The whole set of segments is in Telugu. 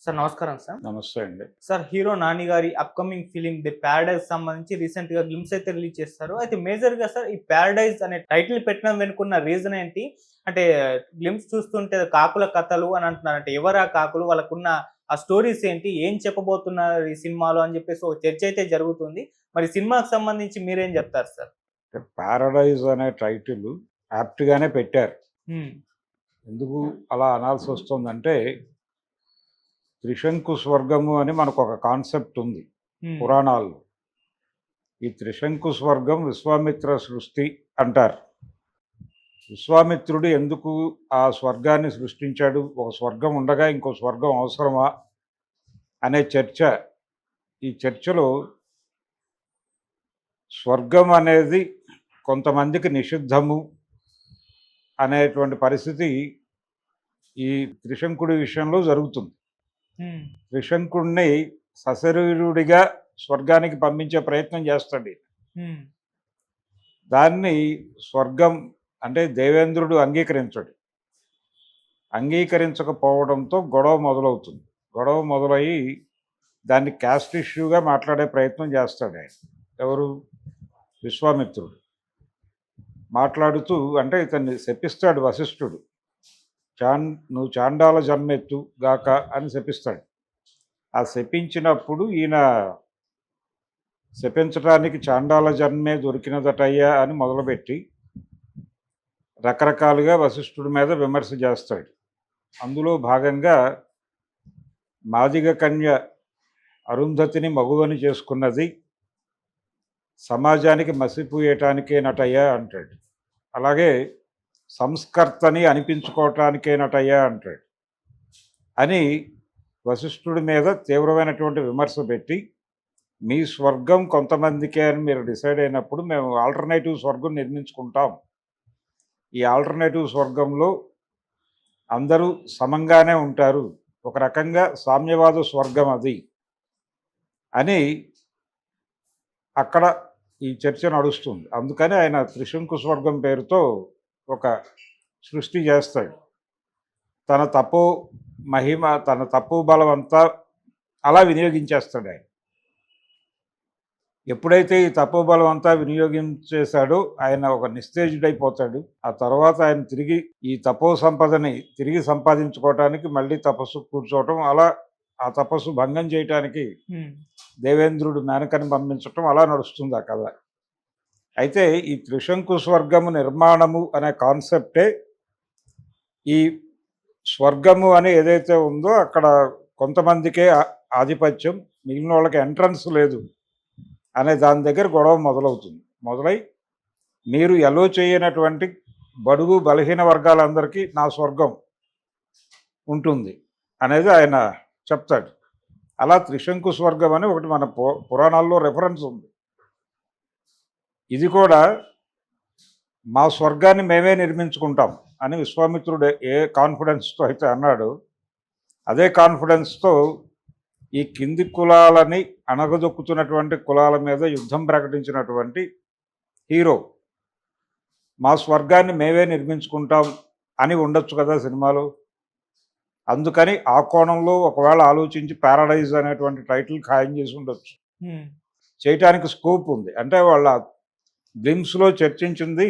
సార్ నమస్కారం సార్. నమస్తే అండి. సార్ హీరో 'నాని' గారి అప్‌కమింగ్ ఫిల్మ్ 'ది ప్యారడైజ్' సంబంధించి రీసెంట్‌గా గ్లింప్స్ అయితే రిలీజ్ చేస్తారు. అయితే మేజర్‌గా సార్ ఈ 'ప్యారడైజ్' అనే టైటిల్ పెట్టడం వెనుకున్న రీజన్ ఏంటి? అంటే గ్లింప్స్ చూస్తుంటే కాకుల కథలు అని అంటున్నారు. అంటే ఎవరా కాకులు? వాళ్ళకున్న ఆ స్టోరీస్ ఏంటి? ఏం చెప్పబోతున్నారు ఈ సినిమాలో అని చెప్పేసి ఒక చర్చ అయితే జరుగుతుంది. మరి సినిమాకి సంబంధించి మీరేం చెప్తారు సార్? 'పారడైజ్' అనే టైటిల్ యాప్ట్‌గానే పెట్టారు. హ్మ్. ఎందుకు అలా అనాల్సొస్తుందంటే 'త్రిశంకు స్వర్గము' అని మనకొక కాన్సెప్ట్ ఉంది హ్మ్. పురాణాల్లో. ఈ 'త్రిశంకు స్వర్గం' విశ్వామిత్ర సృష్టి అంటారు. విశ్వామిత్రుడు ఎందుకు ఆ స్వర్గాన్ని సృష్టించాడు? ఒక స్వర్గం ఉండగా ఇంకో స్వర్గం అవసరమా? అనే చర్చ. ఈ చర్చలో స్వర్గం అనేది కొంతమందికి నిషిద్ధము అనేటువంటి పరిస్థితి ఈ త్రిశంకుడి విషయంలో జరుగుతుంది. హ్మ్. త్రిశంకుడిని సశరీరుడిగా స్వర్గానికి పంపించే ప్రయత్నం చేస్తాడు ఈయన. హ్మ్. దాన్ని స్వర్గం అంటే దేవేంద్రుడు అంగీకరించడు. అంగీకరించకపోవడంతో గొడవ మొదలవుతుంది. గొడవ మొదలయ్యి దాన్ని క్యాస్ట్ ఇష్యూగా మాట్లాడే ప్రయత్నం చేస్తాడు ఆయన. ఎవరు? విశ్వామిత్రుడు. మాట్లాడుతూ అంటే ఇతన్ని శపిస్తాడు వశిష్ఠుడు. నువ్వు చాండాల జన్మెత్తు గాక అని శపిస్తాడు. ఆ శపించినప్పుడు ఈయన శపించడానికి చాండాల జన్మే దొరికినదటయ్యా అని మొదలుపెట్టి రకరకాలుగా వశిష్ఠుడి మీద విమర్శ చేస్తాడు. అందులో భాగంగా మాదిగ కన్య అరుంధతిని మగువని చేసుకున్నది సమాజానికి మసిపూయటానికేనటయ్యా అంటాడు. అలాగే సంస్కర్తని అనిపించుకోవటానికేనటయ్యా అంటాడు అని వశిష్ఠుడి మీద తీవ్రమైనటువంటి విమర్శ పెట్టి, మీ స్వర్గం కొంతమందికే అని మీరు డిసైడ్ అయినప్పుడు మేము ఆల్టర్నేటివ్ స్వర్గం నిర్మించుకుంటాం. ఈ ఆల్టర్నేటివ్ స్వర్గంలో అందరూ సమంగానే ఉంటారు. ఒక రకంగా సామ్యవాద స్వర్గం అది అని అక్కడ ఈ చర్చ నడుస్తుంది. అందుకని ఆయన త్రిశంకు స్వర్గం పేరుతో ఒక సృష్టి చేస్తాడు. తన తపో మహిమ, తన తప్పు బలం అంతా అలా వినియోగించేస్తాడు ఆయన. ఎప్పుడైతే ఈ తపో బలం అంతా వినియోగించేశాడో ఆయన ఒక నిస్తేజుడైపోతాడు. ఆ తర్వాత ఆయన తిరిగి ఈ తపో సంపదని తిరిగి సంపాదించుకోవటానికి మళ్ళీ తపస్సు కూర్చోవటం, అలా ఆ తపస్సు భంగం చేయటానికి దేవేంద్రుడు మేనకని పంపించటం అలా నడుస్తుంది ఆ కథ. అయితే ఈ త్రిశంకు స్వర్గము నిర్మాణము అనే కాన్సెప్టే ఈ స్వర్గము అని ఏదైతే ఉందో అక్కడ కొంతమందికే ఆధిపత్యం, మిగిలిన వాళ్ళకి ఎంట్రన్స్ లేదు అనే దాని దగ్గర గొడవ మొదలవుతుంది. మొదలై మీరు ఎలో చేయనటువంటి బడుగు బలహీన వర్గాలందరికీ నా స్వర్గం ఉంటుంది అనేది ఆయన చెప్తాడు. అలా త్రిశంకు స్వర్గం అని ఒకటి మన పురాణాల్లో రెఫరెన్స్ ఉంది. ఇది కూడా మా స్వర్గాన్ని మేమే నిర్మించుకుంటాం అని విశ్వామిత్రుడు ఏ కాన్ఫిడెన్స్తో అయితే అన్నాడు, అదే కాన్ఫిడెన్స్తో ఈ కింది కులాలని అణగదొక్కుతున్నటువంటి కులాల మీద యుద్ధం ప్రకటించినటువంటి హీరో మా స్వర్గాన్ని మేమే నిర్మించుకుంటాం అని ఉండొచ్చు కదా సినిమాలో. అందుకని ఆ కోణంలో ఒకవేళ ఆలోచించి ప్యారడైజ్ అనేటువంటి టైటిల్ ఖాయం చేసి ఉండొచ్చు. చేయటానికి స్కోప్ ఉంది. అంటే వాళ్ళ గ్లిమ్స్లో చర్చించింది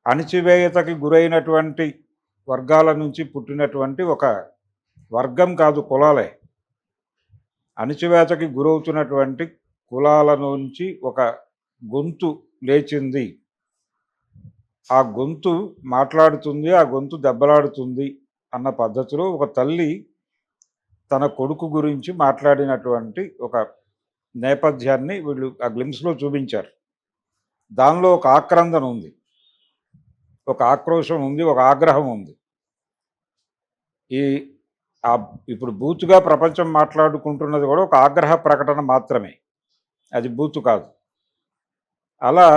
అణచివేయతకి గురైనటువంటి వర్గాల నుంచి పుట్టినటువంటి ఒక వర్గం కాదు, కులాలే. అణచివేతకి గురవుతున్నటువంటి కులాల నుంచి ఒక గొంతు లేచింది. ఆ గొంతు మాట్లాడుతుంది, ఆ గొంతు దెబ్బలాడుతుంది అన్న పద్ధతిలో ఒక తల్లి తన కొడుకు గురించి మాట్లాడినటువంటి ఒక నేపథ్యాన్ని వీళ్ళు ఆ గ్లిమ్స్లో చూపించారు. దానిలో ఒక ఆక్రందన ఉంది, ఒక ఆక్రోశం ఉంది, ఒక ఆగ్రహం ఉంది. ఇప్పుడు బూతుగా ప్రపంచం మాట్లాడుకుంటున్నది కూడా ఒక ఆగ్రహ ప్రకటన మాత్రమే, అది బూతు కాదు. అలా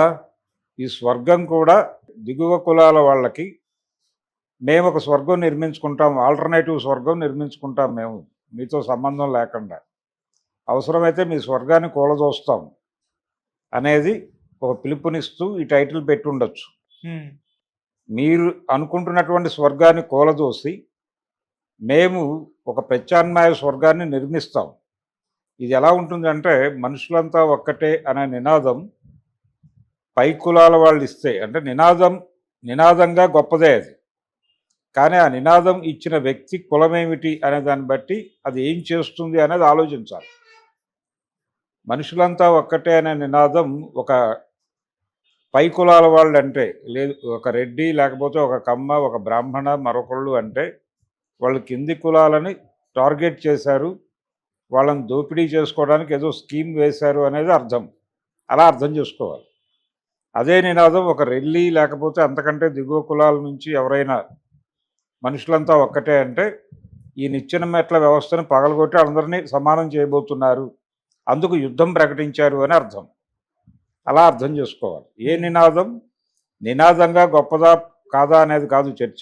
ఈ స్వర్గం కూడా దిగువ కులాల వాళ్ళకి మేము ఒక స్వర్గం నిర్మించుకుంటాం, ఆల్టర్నేటివ్ స్వర్గం నిర్మించుకుంటాం, మేము మీతో సంబంధం లేకుండా అవసరమైతే మీ స్వర్గాన్ని కూలదోస్తాం అనేది ఒక పిలుపునిస్తూ ఈ టైటిల్ పెట్టి ఉండొచ్చు. మీరు అనుకుంటున్నటువంటి స్వర్గాన్ని కూలదోసి మేము ఒక ప్రత్యామ్నాయ స్వర్గాన్ని నిర్మిస్తాం. ఇది ఎలా ఉంటుందంటే మనుషులంతా ఒక్కటే అనే నినాదం పై కులాల వాళ్ళు ఇస్తే, అంటే నినాదంగా గొప్పదే అది. కానీ ఆ నినాదం ఇచ్చిన వ్యక్తి కులమేమిటి అనే దాన్ని బట్టి అది ఏం చేస్తుంది అనేది ఆలోచించాలి. మనుషులంతా ఒక్కటే అనే నినాదం ఒక పై కులాల వాళ్ళు అంటే, లేదు ఒక రెడ్డి లేకపోతే ఒక కమ్మ ఒక బ్రాహ్మణ మరొకళ్ళు అంటే వాళ్ళు కింది కులాలని టార్గెట్ చేశారు, వాళ్ళని దోపిడీ చేసుకోవడానికి ఏదో స్కీమ్ వేశారు అనేది అర్థం. అలా అర్థం చేసుకోవాలి. అదే నినాదం ఒక రెల్లి లేకపోతే అంతకంటే దిగువ కులాల నుంచి ఎవరైనా మనుషులంతా ఒక్కటే అంటే ఈ నిచ్చెన మెట్ల వ్యవస్థను పగలగొట్టి అందరినీ సమానం చేయబోతున్నారు, అందుకు యుద్ధం ప్రకటించారు అని అర్థం. అలా అర్థం చేసుకోవాలి. ఏ నినాదంగా గొప్పదా కాదా అనేది కాదు చర్చ.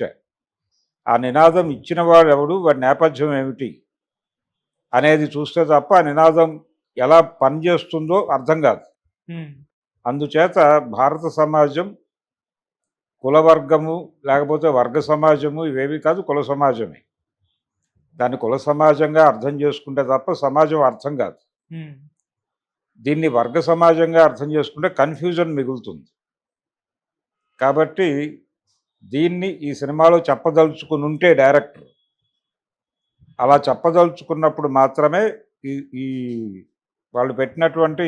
ఆ నినాదం ఇచ్చిన వాడు ఎవడు, వాడి నేపథ్యం ఏమిటి అనేది చూస్తే తప్ప ఆ నినాదం ఎలా పనిచేస్తుందో అర్థం కాదు. అందుచేత భారత సమాజం కులవర్గము లేకపోతే వర్గ సమాజము ఇవేవి కాదు, కుల సమాజమే. దాన్ని కుల సమాజంగా అర్థం చేసుకుంటే తప్ప సమాజం అర్థం కాదు. దీన్ని వర్గ సమాజంగా అర్థం చేసుకుంటే కన్ఫ్యూజన్ మిగులుతుంది. కాబట్టి దీన్ని ఈ సినిమాలో చెప్పదలుచుకుని ఉంటే డైరెక్టర్ అలా చెప్పదలుచుకున్నప్పుడు మాత్రమే ఈ ఈ వాళ్ళు పెట్టినటువంటి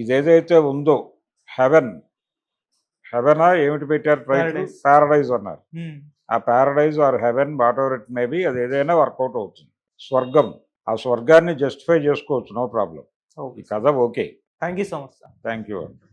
ఇదేదైతే ఉందో హెవెనా ఏమిటి పెట్టారు, ప్యారడైజ్ అన్నారు. ఆ paradise or heaven whatever it may be, అది ఏదైనా వర్కౌట్ అవుతుంది. స్వర్గం, ఆ స్వర్గాన్ని జస్టిఫై చేసుకోవచ్చు, నో ప్రాబ్లం. ఈ కథ okay. Thank you so much sir. Thank you.